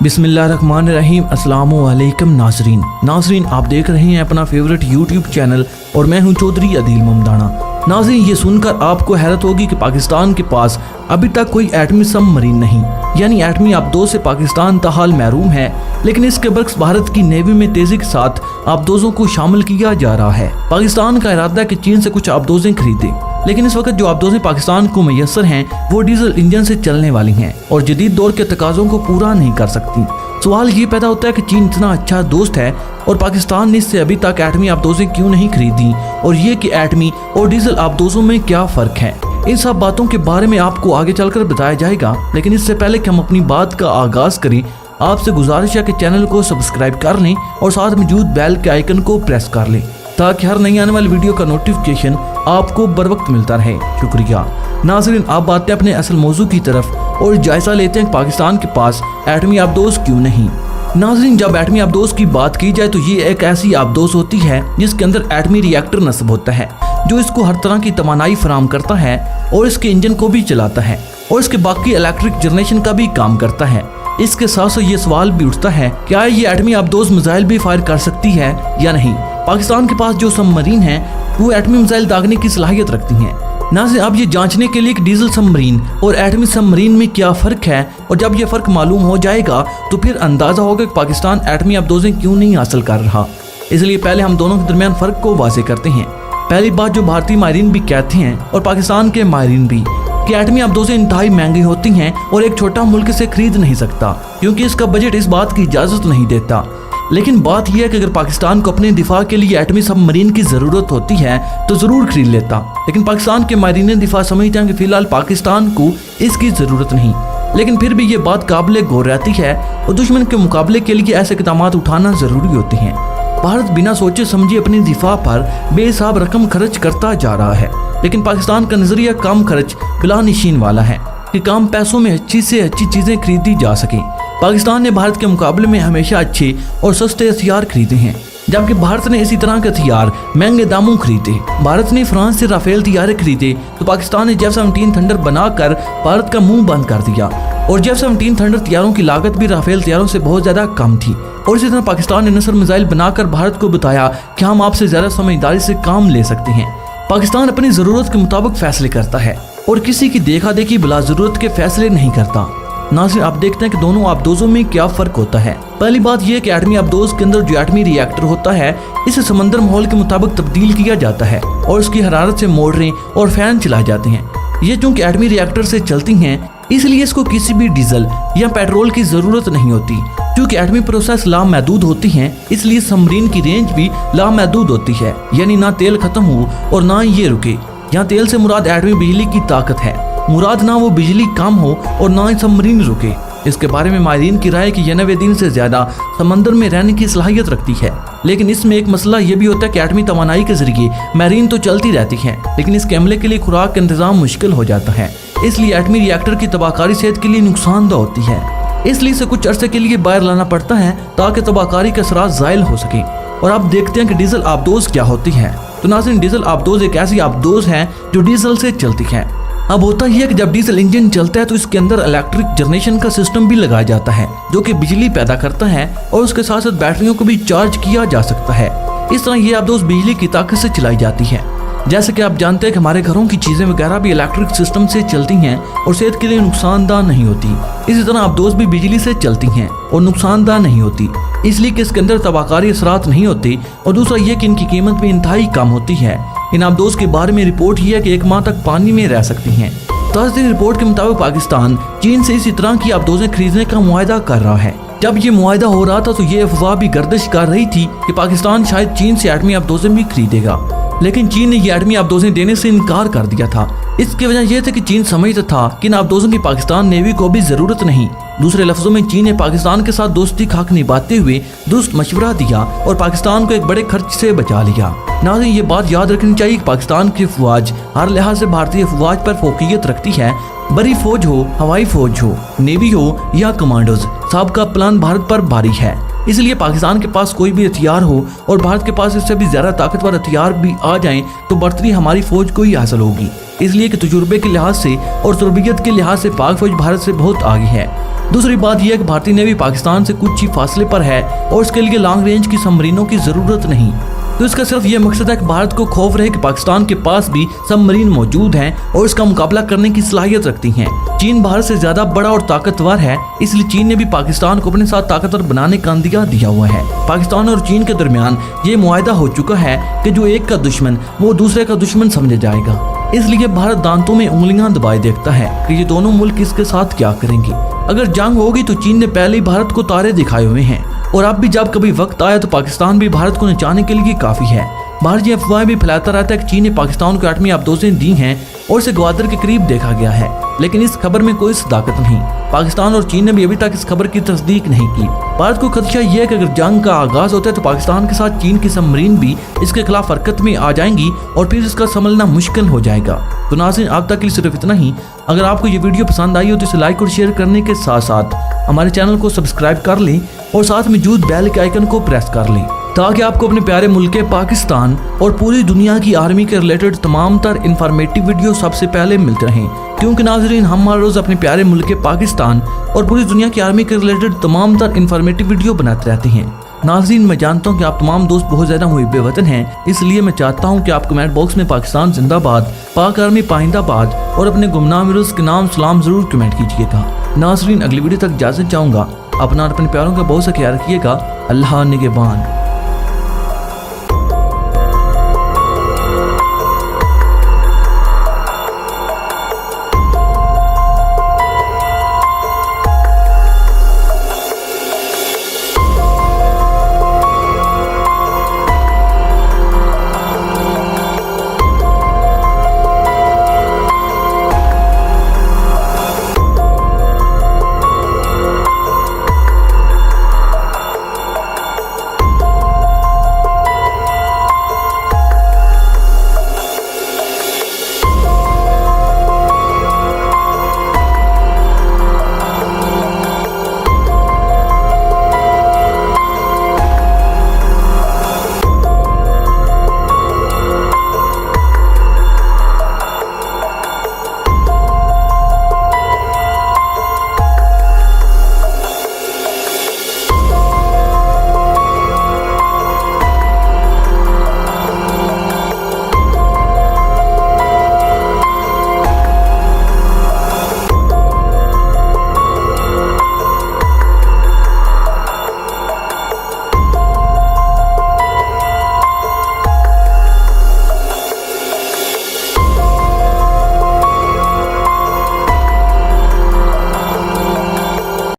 बिस्मिल्लाहिर्रहमानिर्रहीम। अस्सलामुअलैकुम नाजरीन, आप देख रहे हैं अपना फेवरेट यूट्यूब चैनल और मैं हूं चौधरी अदील ममदाना। नाजरीन, ये सुनकर आपको हैरत होगी कि पाकिस्तान के पास अभी तक कोई एटमी सबमरीन नहीं, यानी एटमी आबदोज से पाकिस्तान ताहाल महरूम है। लेकिन इसके बरक्स भारत की नेवी में तेजी के साथ आबदोजों को शामिल किया जा रहा है। पाकिस्तान का इरादा है कि चीन से कुछ आबदोजें खरीदे, लेकिन इस वक्त जो आबदोजें पाकिस्तान को मैसर हैं वो डीजल इंजन से चलने वाली हैं और जदीद दौर के तकाजों को पूरा नहीं कर सकती। सवाल ये पैदा होता है कि चीन इतना अच्छा दोस्त है और पाकिस्तान ने इससे अभी तक एटमी आबदोजें क्यों नहीं खरीदी, और ये कि एटमी और डीजल आबदोजों में क्या फर्क है। इन सब बातों के बारे में आपको आगे चलकर बताया जाएगा। लेकिन इससे पहले कि हम अपनी बात का आगाज करें, आपसे गुजारिश है कि चैनल को सब्सक्राइब कर लें और साथ मौजूद बेल के आइकन को प्रेस कर लें ताकि हर नई आने वाली वीडियो का नोटिफिकेशन आपको बर वक्त मिलता रहे। शुक्रिया। नाज़रीन, आप बातें अपने असल मौजू की तरफ और जायजा लेते हैं कि पाकिस्तान के पास एटमी आबदोज क्यों नहीं। नाज़रीन, जब एटमी आबदोज की बात की जाए तो ये एक ऐसी आबदोज होती है जिसके अंदर एटमी रिएक्टर नस्ब होता है जो इसको हर तरह की तवानाई फराम करता है और इसके इंजन को भी चलाता है और इसके बाकी इलेक्ट्रिक जनरेशन का भी काम करता है। इसके साथ साथ ये सवाल भी उठता है क्या ये एटमी आबदोज मिसाइल भी फायर कर सकती है या नहीं। पाकिस्तान के पास जो सबमरीन है वो एटमी मिसाइल दागने की सलाहियत रखती हैं। नाज़रीन, अब ये जांचने के लिए कि डीजल सबमरीन और एटमी सबमरीन में क्या फ़र्क है, और जब ये फ़र्क मालूम हो जाएगा तो फिर अंदाज़ा होगा कि पाकिस्तान एटमी आबदोजें क्यों नहीं हासिल कर रहा। इसलिए पहले हम दोनों के दरमियान फ़र्क को वाज़ेह करते हैं। पहली बात, जो भारतीय माहिरीन भी कहते हैं और पाकिस्तान के माहिरीन भी, कि एटमी आबदोजें इंतहाई महंगी होती हैं और एक छोटा मुल्क से खरीद नहीं सकता क्योंकि इसका बजट इस बात की इजाज़त नहीं देता। लेकिन बात यह है कि अगर पाकिस्तान को अपने दिफा के लिए एटमी सबमरीन की ज़रूरत होती है तो ज़रूर खरीद लेता। लेकिन पाकिस्तान के माहिरीन दिफा समझते हैं कि फ़िलहाल पाकिस्तान को इसकी ज़रूरत नहीं। लेकिन फिर भी ये बात काबिल गौर रहती है और दुश्मन के मुकाबले के लिए ऐसे इक़दाम उठाना ज़रूरी होते हैं। भारत बिना सोचे समझे अपने दिफा पर बेहिसाब रकम खर्च करता जा रहा है, लेकिन पाकिस्तान का नज़रिया कम खर्च बिला निशीन वाला है कि कम पैसों में अच्छी से अच्छी चीज़ें खरीदी जा सकें। पाकिस्तान ने भारत के मुकाबले में हमेशा अच्छे और सस्ते हथियार खरीदे हैं, जबकि भारत ने इसी तरह के हथियार महंगे दामों खरीदे। भारत ने फ्रांस से राफेल तैयारे खरीदे तो पाकिस्तान ने F-17 थंडर बनाकर भारत का मुंह बंद कर दिया, और F-17 थंडर तैयारों की लागत भी राफेल तैयारों से बहुत ज़्यादा कम थी। और इसी तरह पाकिस्तान ने नसर मिसाइल बनाकर भारत को बताया कि हम आपसे ज़्यादा समझदारी से काम ले सकते हैं। पाकिस्तान अपनी ज़रूरत के मुताबिक फैसले करता है और किसी की देखा देखी बिला ज़रूरत के फैसले नहीं करता। नाज़रीन, आप देखते हैं कि दोनों आबदोजों में क्या फ़र्क होता है। पहली बात यह कि एटमी आबदोज के अंदर जो एटमी रिएक्टर होता है इसे समंदर माहौल के मुताबिक तब्दील किया जाता है और इसकी हरारत से मोटरें और फैन चलाए जाते हैं। ये चूँकि एटमी रिएक्टर से चलती हैं इसलिए इसको किसी भी डीजल या पेट्रोल की ज़रूरत नहीं होती। क्योंकि एटमी प्रोसेस लामहदूद होती हैं इसलिए सबमरीन की रेंज भी लामहदूद होती है, यानी ना तेल खत्म हो और ना ये रुके। यहाँ तेल से मुराद एटमी बिजली की ताकत है, मुराद ना वो बिजली कम हो और ना ही सबमरीन रुके। इसके बारे में माहिरीन की राय कि 90 दिन से ज़्यादा समंदर में रहने की सलाहियत रखती है। लेकिन इसमें एक मसला ये भी होता है कि एटमी तवानाई के जरिए माहिरीन तो चलती रहती है, लेकिन इसके अमले के लिए खुराक का इंतजाम मुश्किल हो जाता है। इसलिए एटमी रिएक्टर की तबाहकारी सेहत के लिए नुकसानदा होती है, इसलिए इसे कुछ अरसे के लिए बाहर लाना पड़ता है ताकि तबाहकारी का असरात ज़ायल हो सके। और आप देखते हैं कि डीजल आबदोज क्या होती है। तो नाज़रीन, डीजल आबदोज एक ऐसी आबदोज है जो डीजल से चलती है। अब होता यह है कि जब डीजल इंजन चलता है तो इसके अंदर इलेक्ट्रिक जनरेशन का सिस्टम भी लगाया जाता है जो कि बिजली पैदा करता है और उसके साथ साथ बैटरियों को भी चार्ज किया जा सकता है। इस तरह ये आबदोज बिजली की ताकत से चलाई जाती है। जैसे कि आप जानते हैं कि हमारे घरों की चीज़ें वगैरह भी इलेक्ट्रिक सिस्टम से चलती हैं और सेहत के लिए नुकसानदा नहीं होती। इसी तरह आबदोज भी बिजली से चलती हैं और नुकसानदा नहीं होती, इसलिए कि इसके अंदर तबाहकारी असरात नहीं होती। और दूसरा ये कि इनकी कीमत भी इंतहाई कम होती है। इन आबदोज के बारे में रिपोर्ट यह है कि 1 माह तक पानी में रह सकती हैं। ताज़ा रिपोर्ट के मुताबिक पाकिस्तान चीन से इसी तरह की आबदोजें खरीदने का मुआहदा कर रहा है। जब ये मुआहदा हो रहा था तो ये अफवाह भी गर्दिश कर रही थी कि पाकिस्तान शायद चीन से एटमी आबदोजें भी खरीदेगा, लेकिन चीन ने ये एटमी आबदोजें देने से इनकार कर दिया था। इसकी वजह यह थी कि चीन समझता था कि इन आबदोजों की पाकिस्तान नेवी को भी ज़रूरत नहीं। दूसरे लफ्जों में चीन ने पाकिस्तान के साथ दोस्ती का हक निभाते हुए दुरुस्त मशवरा दिया और पाकिस्तान को एक बड़े खर्च से बचा लिया। नाज़रीन, ये बात याद रखनी चाहिए कि पाकिस्तान की अफवाज हर लिहाज से भारतीय अफवाज पर फोकियत रखती है। बड़ी फौज हो, हवाई फौज हो, नेवी हो या कमांडोज, सबका प्लान भारत पर भारी है। इसलिए पाकिस्तान के पास कोई भी हथियार हो और भारत के पास इससे भी ज्यादा ताकतवर हथियार भी आ जाएं तो बढ़तरी हमारी फौज को ही हासिल होगी। इसलिए कि तजुर्बे के लिहाज से और तरबियत के लिहाज से पाक फौज भारत से बहुत आगे है। दूसरी बात यह है कि भारतीय नेवी पाकिस्तान से कुछ ही फासले पर है और इसके लिए लॉन्ग रेंज की सबमरीनों की जरूरत नहीं। तो इसका सिर्फ ये मकसद है कि भारत को खौफ रहे कि पाकिस्तान के पास भी सबमरीन मौजूद हैं और इसका मुकाबला करने की सलाहियत रखती हैं। चीन भारत से ज्यादा बड़ा और ताकतवर है, इसलिए चीन ने भी पाकिस्तान को अपने साथ ताकतवर बनाने का अंदिया दिया हुआ है। पाकिस्तान और चीन के दरमियान ये मुआहदा हो चुका है कि जो एक का दुश्मन वो दूसरे का दुश्मन समझा जाएगा। इसलिए भारत दांतों में उंगलियां दबाए देखता है कि ये दोनों मुल्क इसके साथ क्या करेंगे। अगर जंग होगी तो चीन ने पहले ही भारत को तारे दिखाए हुए हैं और अब भी जब कभी वक्त आया तो पाकिस्तान भी भारत को नचाने के लिए काफी है। भारत ये अफवाहें भी फैलाता रहता है कि चीन ने पाकिस्तान को एटमी आबदोजें दी हैं और इसे ग्वादर के करीब देखा गया है, लेकिन इस खबर में कोई सदाकत नहीं। पाकिस्तान और चीन ने भी अभी तक इस खबर की तस्दीक नहीं की। भारत को खदशा यह है कि अगर जंग का आगाज होता है तो पाकिस्तान के साथ चीन की सबमरीन भी इसके खिलाफ हरकत में आ जाएंगी और फिर इसका संभलना मुश्किल हो जाएगा। तो नाज़रीन, अब तक के लिए सिर्फ इतना ही। अगर आपको ये वीडियो पसंद आई हो तो इसे लाइक और शेयर करने के साथ साथ हमारे चैनल को सब्सक्राइब कर लें और साथ में मौजूद बेल के आइकन को प्रेस कर लें ताकि आपको अपने प्यारे मुल्क पाकिस्तान और पूरी दुनिया की आर्मी के रिलेटेड तमाम तर इंफॉर्मेटिव वीडियो सबसे पहले मिलते रहें। क्योंकि नाज़रीन, हम हर रोज़ अपने प्यारे मुल्क पाकिस्तान और पूरी दुनिया की आर्मी के रिलेटेड तमाम तर इंफॉर्मेटिव वीडियो बनाते रहते हैं। नाज़रीन, मैं जानता हूँ कि आप तमाम दोस्त बहुत ज़्यादा मुहिब्बे वतन हैं, इसलिए मैं चाहता हूँ कि आप कमेंट बॉक्स में पाकिस्तान जिंदाबाद, पाक आर्मी पाइंदाबाद और अपने गुमनाम वीरों के नाम सलाम ज़रूर कमेंट कीजिएगा। नाज़रीन, अगली वीडियो तक इजाज़त चाहूँगा। अपना और अपने प्यारों का बहुत सा ख्याल रखिएगा। अल्लाह निगहबान।